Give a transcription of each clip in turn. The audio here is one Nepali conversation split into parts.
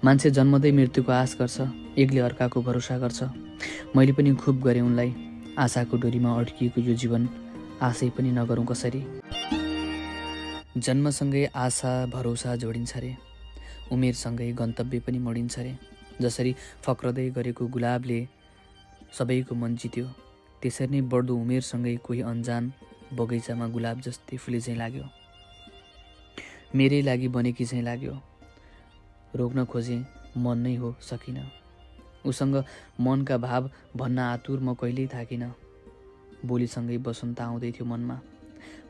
मान्छे जन्मदै मृत्युको आश गर्छ, एकले अर्काको भरोसा गर्छ। मैले पनि खुब गरेँ उनलाई, आशाको डोरीमा अड्किएको यो जीवन आशै पनि नगरौँ कसरी। जन्मसँगै आशा भरोसा जोडिन्छ रे, उमेरसँगै गन्तव्य पनि मोडिन्छ रे। जसरी फक्रदै गरेको गुलाबले सबैको मन जित्यो, त्यसरी नै बढ्दो उमेरसँगै कोही अन्जान बगैँचामा गुलाब जस्तै फुले झैँ लाग्यो। मेरै लागि बनेकी झैँ लाग्यो, रोक्न खोजेँ मन नै हो सकिन। उसँग मनका भाव भन्न आतुर म कहिल्यै थाकिनँ। बोलीसँगै बसन्त आउँदै थियो मनमा,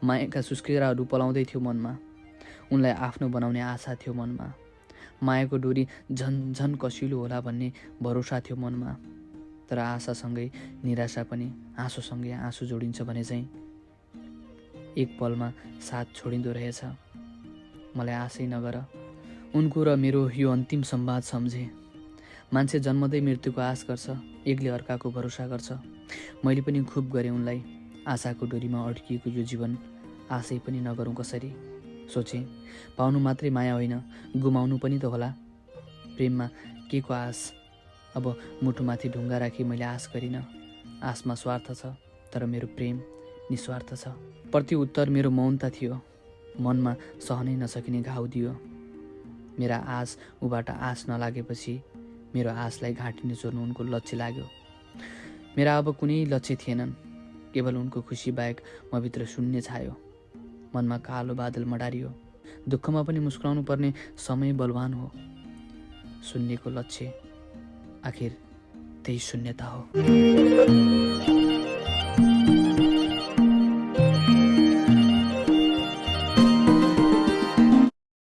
मायाका सुस्केराहरू पलाउँदै थियो मनमा। उनलाई आफ्नो बनाउने आशा थियो मनमा, मायाको डोरी झन झन कसिलो होला भन्ने भरोसा थियो मनमा। तर आशासँगै निराशा पनि आँसुसँगै आँसु जोडिन्छ भने चाहिँ एक पलमा साथ छोडिँदो रहेछ। मलाई आशै नगर, उनको र मेरो यो अन्तिम संवाद सम्झे। मान्छे जन्मदै मृत्युको आश गर्छ, एकले अर्काको भरोसा गर्छ। मैले पनि खुब गरेँ उनलाई, आशाको डोरीमा अड्किएको यो जीवन आशै पनि नगरौँ कसरी। सोचेँ पाउनु मात्रै माया होइन, गुमाउनु पनि त होला। प्रेममा के को आश, अब मुटुमाथि ढुङ्गा राखी मैले आश गरिनँ। आशमा स्वार्थ छ, तर मेरो प्रेम निस्वार्थ छ। प्रत्युत्तर मेरो मौनता थियो, मनमा सहनै नसकिने घाउ दियो। मेरा आश उबाट आश नलागेपछि मेरो आशलाई घाँटी निचोर्नु उनको लक्ष्य लाग्यो। मेरा अब कुनै लक्ष्य थिएनन्, केवल उनको खुसी बाहेक मभित्र शून्य छायो। मनमा कालो बादल मडारियो। दुःखमा पनि मुस्कुराउनु पर्ने समय बलवान हो। शून्यको लक्ष्य आखिर त्यही शून्यता हो।